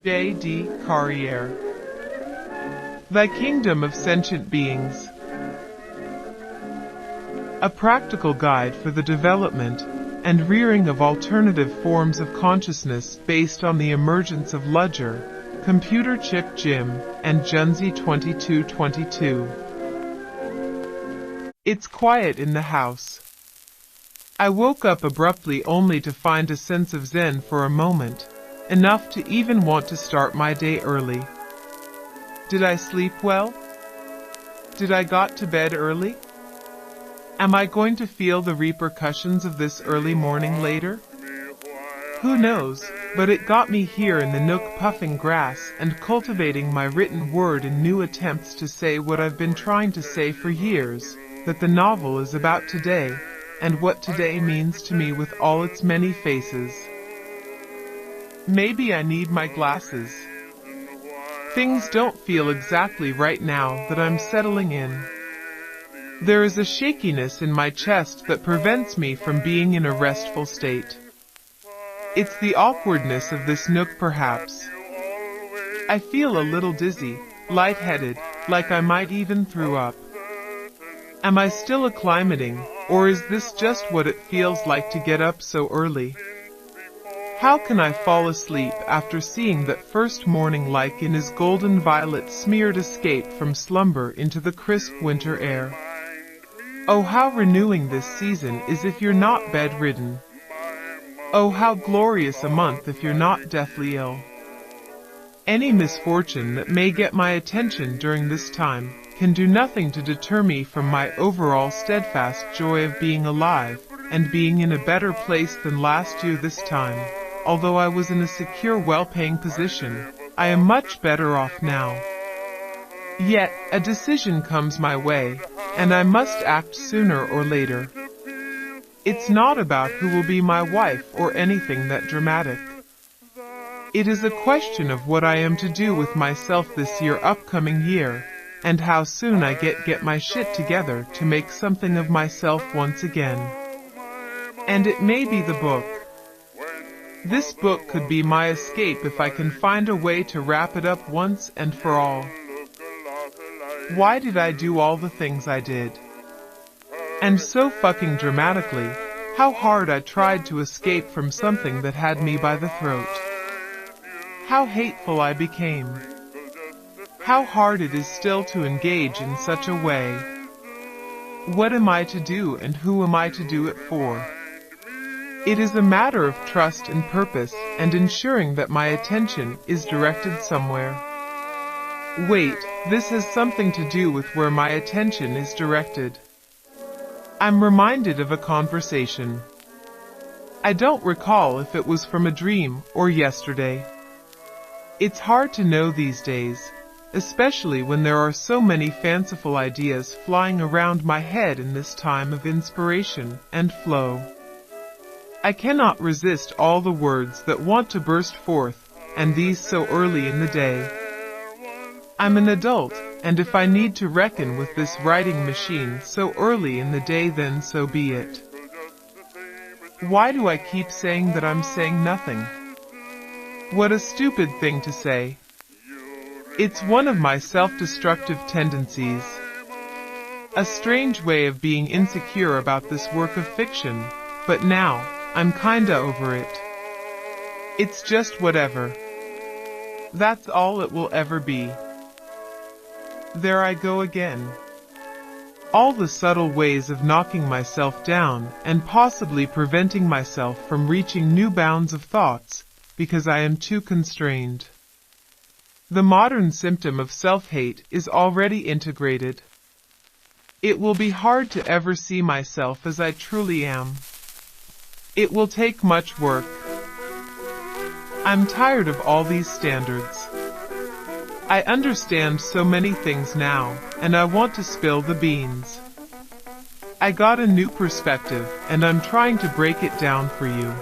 J.D. Carriére. The Kingdom of Sentient Beings. A practical guide for the development and rearing of alternative forms of consciousness based on the emergence of Ludger, Computer Chip Jim, and Junzi 2222. It's quiet in the house. I woke up abruptly only to find a sense of zen for a moment. Enough to even want to start my day early. Did I sleep well? Did I got to bed early? Am I going to feel the repercussions of this early morning later? Who knows, but it got me here in the nook puffing grass and cultivating my written word in new attempts to say what I've been trying to say for years, that the novel is about today, and what today means to me with all its many faces. Maybe I need my glasses. Things don't feel exactly right now that I'm settling in. There is a shakiness in my chest that prevents me from being in a restful state. It's the awkwardness of this nook perhaps. I feel a little dizzy, lightheaded, like I might even throw up. Am I still acclimating, or is this just what it feels like to get up so early? How can I fall asleep after seeing that first morning light in his golden violet smeared escape from slumber into the crisp winter air? Oh, how renewing this season is if you're not bedridden. Oh, how glorious a month if you're not deathly ill. Any misfortune that may get my attention during this time can do nothing to deter me from my overall steadfast joy of being alive and being in a better place than last year this time. Although I was in a secure, well-paying position, I am much better off now. Yet, a decision comes my way, and I must act sooner or later. It's not about who will be my wife or anything that dramatic. It is a question of what I am to do with myself this upcoming year, and how soon I get my shit together to make something of myself once again. And it may be the book. This book could be my escape if I can find a way to wrap it up once and for all. Why did I do all the things I did? And so fucking dramatically, how hard I tried to escape from something that had me by the throat. How hateful I became. How hard it is still to engage in such a way. What am I to do and who am I to do it for? It is a matter of trust and purpose and ensuring that my attention is directed somewhere. Wait, this has something to do with where my attention is directed. I'm reminded of a conversation. I don't recall if it was from a dream or yesterday. It's hard to know these days, especially when there are so many fanciful ideas flying around my head in this time of inspiration and flow. I cannot resist all the words that want to burst forth, and these so early in the day. I'm an adult, and if I need to reckon with this writing machine so early in the day, then so be it. Why do I keep saying that I'm saying nothing? What a stupid thing to say. It's one of my self-destructive tendencies. A strange way of being insecure about this work of fiction, but now, I'm kinda over it. It's just whatever. That's all it will ever be. There I go again. All the subtle ways of knocking myself down and possibly preventing myself from reaching new bounds of thoughts, because I am too constrained. The modern symptom of self-hate is already integrated. It will be hard to ever see myself as I truly am. It will take much work. I'm tired of all these standards. I understand so many things now, and I want to spill the beans. I got a new perspective, and I'm trying to break it down for you.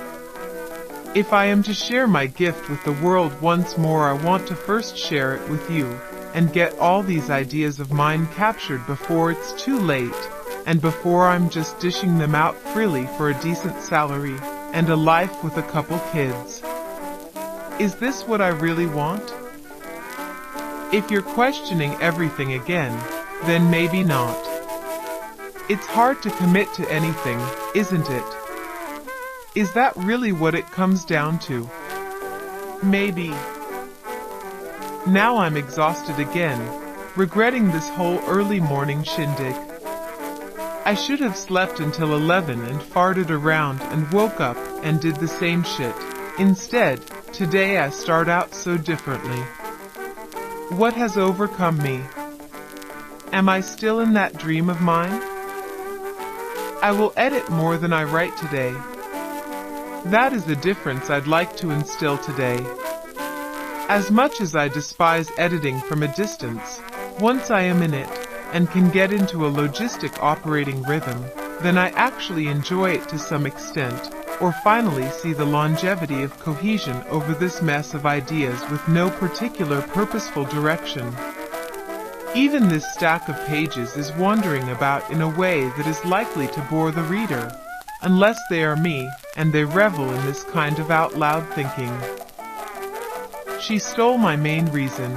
If I am to share my gift with the world once more, I want to first share it with you, and get all these ideas of mine captured before it's too late, and before I'm just dishing them out freely for a decent salary, and a life with a couple kids. Is this what I really want? If you're questioning everything again, then maybe not. It's hard to commit to anything, isn't it? Is that really what it comes down to? Maybe. Now I'm exhausted again, regretting this whole early morning shindig. I should have slept until 11 and farted around and woke up and did the same shit. Instead, today I start out so differently. What has overcome me? Am I still in that dream of mine? I will edit more than I write today. That is the difference I'd like to instill today. As much as I despise editing from a distance, once I am in it, and can get into a logistic operating rhythm, then I actually enjoy it to some extent, or finally see the longevity of cohesion over this mess of ideas with no particular purposeful direction. Even this stack of pages is wandering about in a way that is likely to bore the reader, unless they are me, and they revel in this kind of out-loud thinking. She stole my main reason.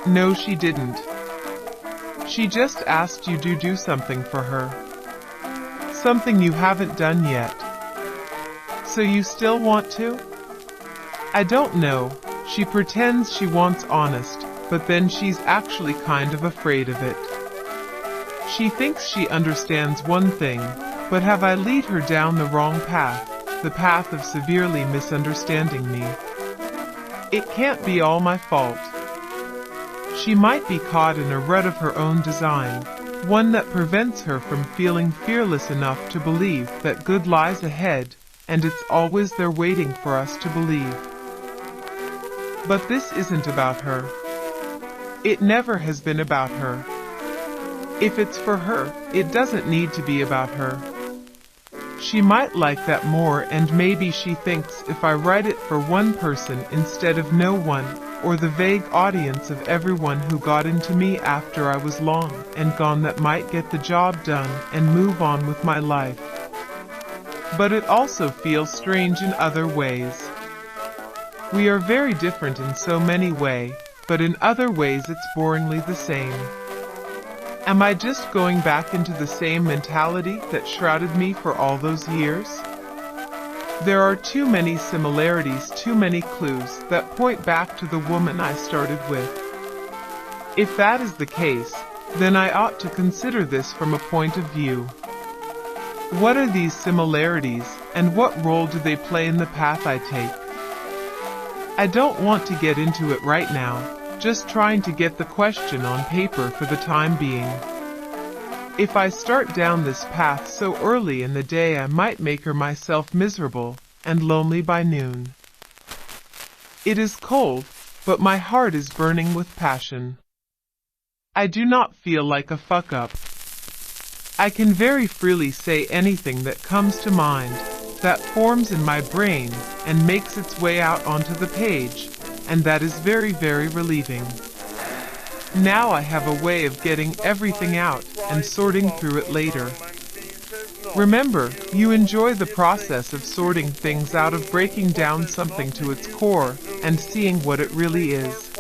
No, she didn't. She just asked you to do something for her. Something you haven't done yet. So you still want to? I don't know. She pretends she wants honest, but then she's actually kind of afraid of it. She thinks she understands one thing, but have I lead her down the wrong path, the path of severely misunderstanding me? It can't be all my fault. She might be caught in a rut of her own design, one that prevents her from feeling fearless enough to believe that good lies ahead, and it's always there waiting for us to believe. But this isn't about her. It never has been about her. If it's for her, it doesn't need to be about her. She might like that more, and maybe she thinks if I write it for one person instead of no one, or the vague audience of everyone who got into me after I was long and gone, that might get the job done and move on with my life. But it also feels strange in other ways. We are very different in so many ways, but in other ways it's boringly the same. Am I just going back into the same mentality that shrouded me for all those years? There are too many similarities, too many clues that point back to the woman I started with. If that is the case, then I ought to consider this from a point of view. What are these similarities, and what role do they play in the path I take? I don't want to get into it right now, just trying to get the question on paper for the time being. If I start down this path so early in the day, I might make her myself miserable and lonely by noon. It is cold, but my heart is burning with passion. I do not feel like a fuck-up. I can very freely say anything that comes to mind, that forms in my brain and makes its way out onto the page, and that is very, very relieving. Now I have a way of getting everything out and sorting through it later. Remember, you enjoy the process of sorting things out, of breaking down something to its core and seeing what it really is.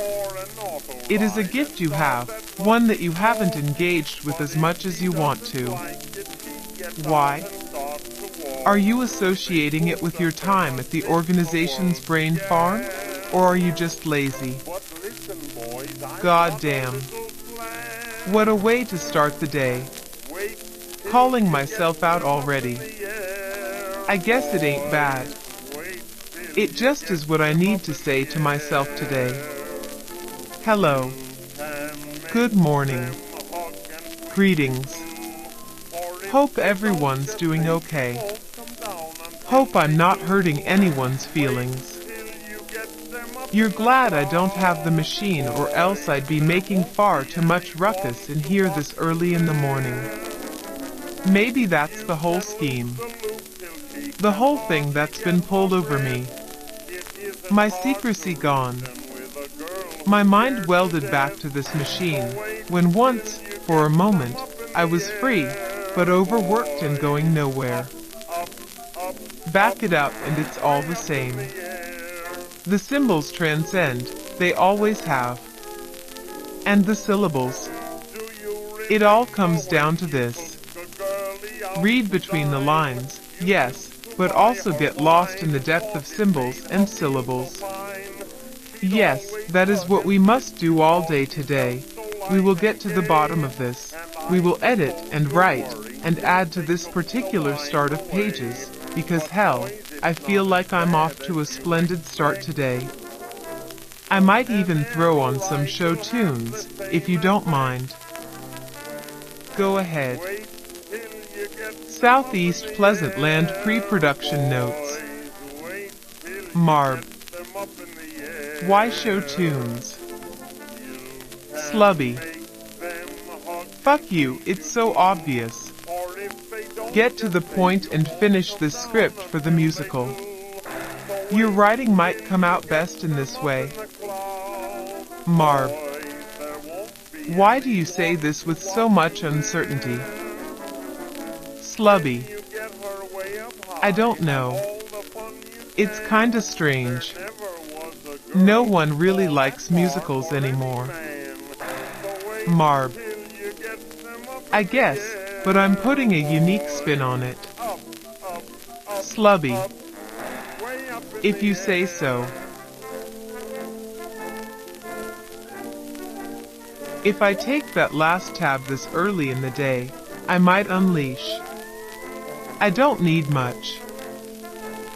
It is a gift you have, one that you haven't engaged with as much as you want to. Why? Are you associating it with your time at the organization's brain farm? Or are you just lazy? God damn. What a way to start the day. Calling myself out already. I guess it ain't bad. It just is what I need to say to myself today. Hello. Good morning. Greetings. Hope everyone's doing okay. Hope I'm not hurting anyone's feelings. You're glad I don't have the machine, or else I'd be making far too much ruckus in here this early in the morning. Maybe that's the whole scheme. The whole thing that's been pulled over me. My secrecy gone. My mind welded back to this machine, when once, for a moment, I was free, but overworked and going nowhere. Back it up and it's all the same. The symbols transcend, they always have. And the syllables. It all comes down to this. Read between the lines, yes, but also get lost in the depth of symbols and syllables. Yes, that is what we must do all day today. We will get to the bottom of this. We will edit and write and add to this particular start of pages, because hell, I feel like I'm off to a splendid start today. I might even throw on some show tunes, if you don't mind. Go ahead. Southeast Pleasant Land pre-production notes. Marb. Why show tunes? Slubby. Fuck you, it's so obvious. Get to the point and finish this script for the musical. Your writing might come out best in this way. Marb. Why do you say this with so much uncertainty? Slubby. I don't know. It's kinda strange. No one really likes musicals anymore. Marb. I guess, but I'm putting a unique spin on it. Slubby. If you say so. If I take that last tab this early in the day, I might unleash. I don't need much.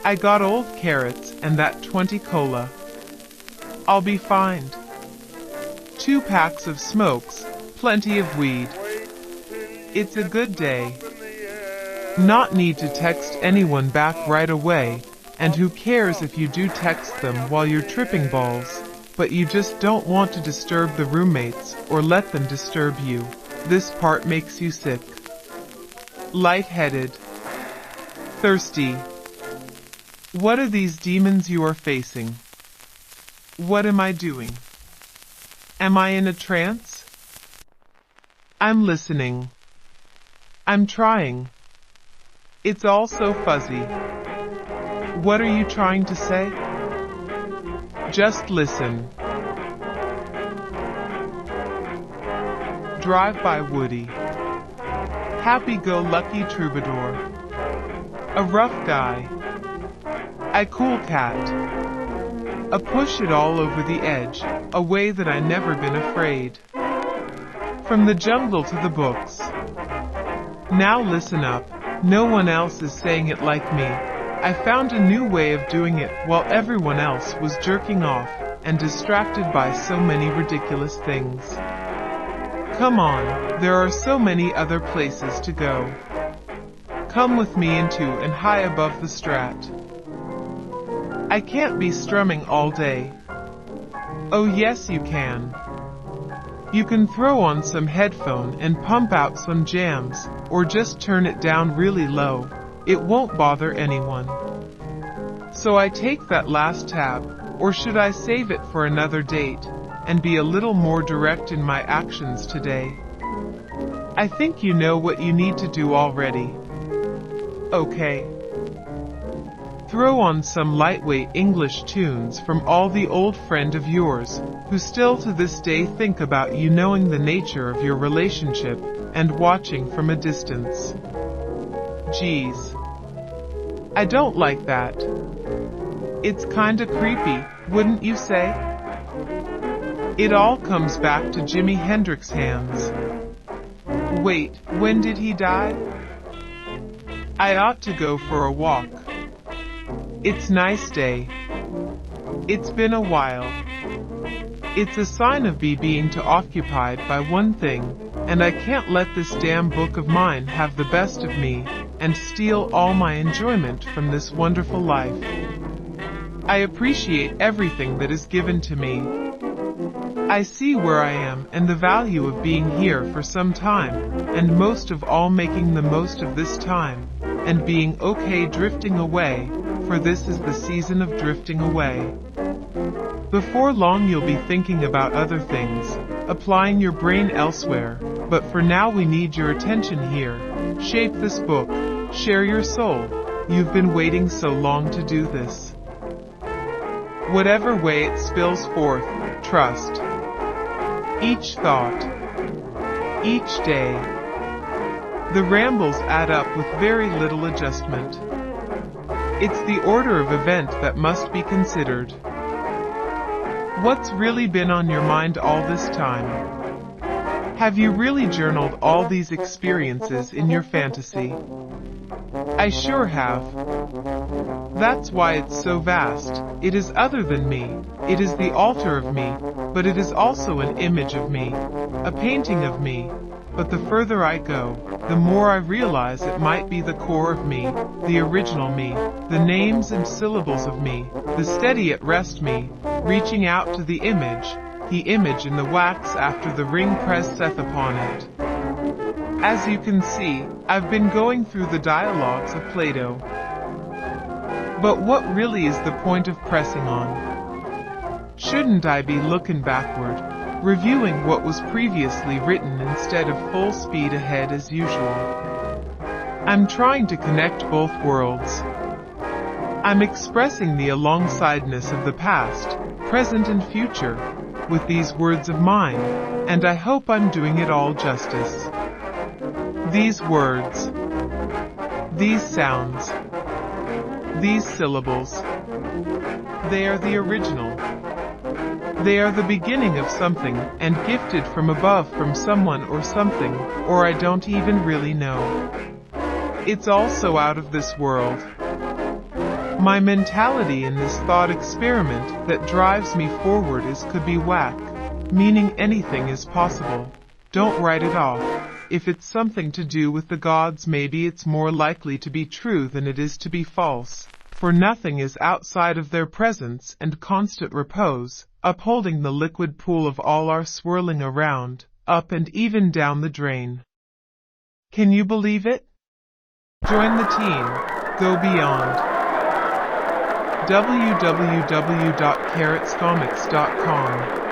I got old carrots and that 20 cola. I'll be fine. 2 packs of smokes, plenty of weed. It's a good day. Not need to text anyone back right away, and who cares if you do text them while you're tripping balls, but you just don't want to disturb the roommates or let them disturb you. This part makes you sick. Lightheaded. Thirsty. What are these demons you are facing? What am I doing? Am I in a trance? I'm listening. I'm trying. It's all so fuzzy. What are you trying to say? Just listen. Drive-by Woody. Happy-go-lucky troubadour. A rough guy. A cool cat. A push it all over the edge, a way that I never been afraid. From the jungle to the books. Now listen up, no one else is saying it like me. I found a new way of doing it while everyone else was jerking off and distracted by so many ridiculous things. Come on, there are so many other places to go. Come with me into and high above the strat. I can't be strumming all day. Oh yes you can. You can throw on some headphone and pump out some jams, or just turn it down really low. It won't bother anyone. So I take that last tab, or should I save it for another date, and be a little more direct in my actions today? I think you know what you need to do already. Okay. Throw on some lightweight English tunes from all the old friend of yours, who still to this day think about you knowing the nature of your relationship, and watching from a distance. Geez. I don't like that. It's kinda creepy, wouldn't you say? It all comes back to Jimi Hendrix's hands. Wait, when did he die? I ought to go for a walk. It's nice day. It's been a while. It's a sign of me being too occupied by one thing, and I can't let this damn book of mine have the best of me, and steal all my enjoyment from this wonderful life. I appreciate everything that is given to me. I see where I am and the value of being here for some time, and most of all making the most of this time, and being okay drifting away, for this is the season of drifting away. Before long you'll be thinking about other things, applying your brain elsewhere, but for now we need your attention here. Shape this book, share your soul. You've been waiting so long to do this. Whatever way it spills forth, trust. Each thought, each day. The rambles add up with very little adjustment. It's the order of event that must be considered. What's really been on your mind all this time? Have you really journaled all these experiences in your fantasy? I sure have. That's why it's so vast. It is other than me. It is the altar of me, but it is also an image of me, a painting of me. But the further I go, the more I realize it might be the core of me, the original me, the names and syllables of me, the steady at rest me, reaching out to the image in the wax after the ring presseth upon it. As you can see, I've been going through the dialogues of Plato. But what really is the point of pressing on? Shouldn't I be looking backward, reviewing what was previously written instead of full speed ahead as usual? I'm trying to connect both worlds. I'm expressing the alongsideness of the past, present and future, with these words of mine, and I hope I'm doing it all justice. These words, these sounds, these syllables, they are the original. They are the beginning of something, and gifted from above from someone or something, or I don't even really know. It's also out of this world. My mentality in this thought experiment that drives me forward is could be whack, meaning anything is possible. Don't write it off. If it's something to do with the gods, maybe it's more likely to be true than it is to be false, for nothing is outside of their presence and constant repose, upholding the liquid pool of all our swirling around, up and even down the drain. Can you believe it? Join the team. Go beyond. www.carrotescomics.com